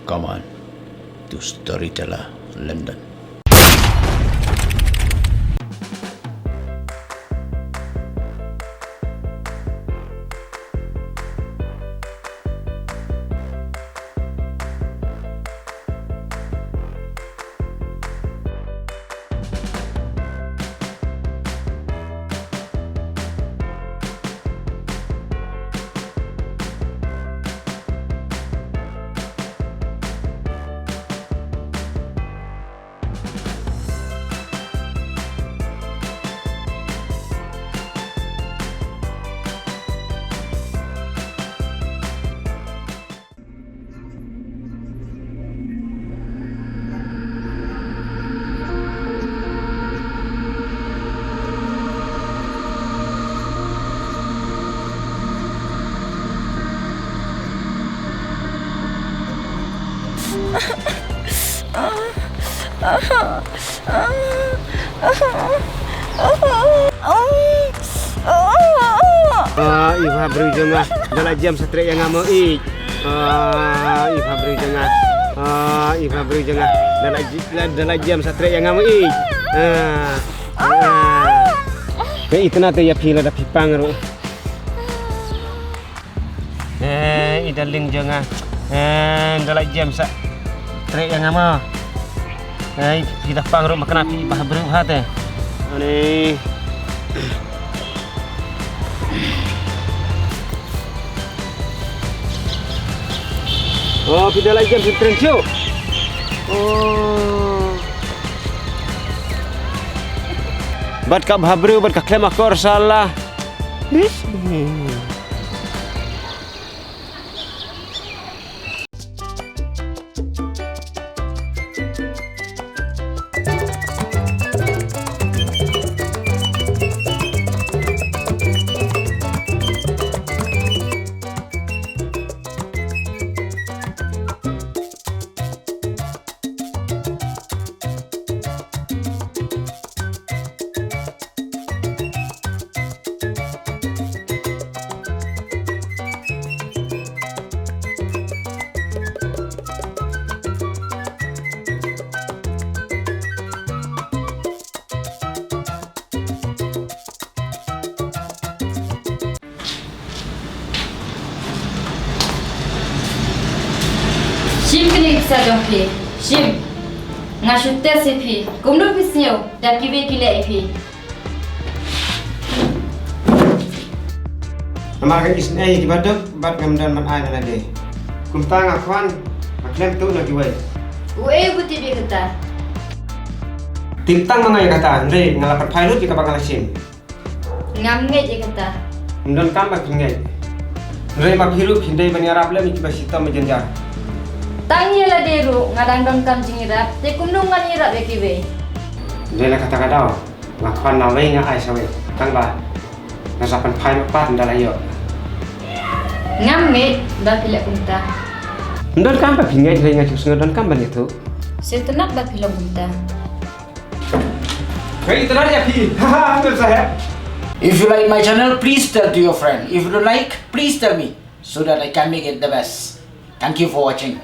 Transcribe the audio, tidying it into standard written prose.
rekaman to Storyteller London. Ibu beri jengah dalam jam setrik yang ngamu ik. Ibu beri jengah. Ibu beri jengah dalam jam setrik yang ngamu ik. Itu nanti ya pila dah pipang ru. Idaling jengah. Dalam jam setrik yang ngamu. Pila pang ru makan api ibu beri hati. Ani. Oh, kita lagi jam tren show. Oh. Bat kap habru, bat kaklem akor salah. Ish. Shim kini bisa jompi. Shim, ngasutte sepi. Kumdu pisnyo, dah kibe kile ipi. Nama kan isne di baduk, bad ngamdan man ay nade. Kumta ngakwan, maklem tu nak jual. Ue buti bi kata. Tintang mga kata, Andre ngalapat pilot jika bakal sim. Ngamnge je kata. Ndan kam bak ngai. Andre mak hirup hindai bani arab le mikba sita mejenjar. Tangi la deru ngadang dong kam jingirap. Te kumdu nganirap be kibe. Andre la kata kadau, ngakwan nawe nga ay sawe. Tang ba. Nasapan pilot pat ndalayo. Ngamnge ba pila kunta. Ndan kam bak ngai ngai ngai ndan kam ban itu. Setenak ba pila kunta. Hey, itenar ya pi. Haha, ambil saya. If you like my channel, please tell to your friend. If you don't like, please tell me so that I can make it the best. Thank you for watching.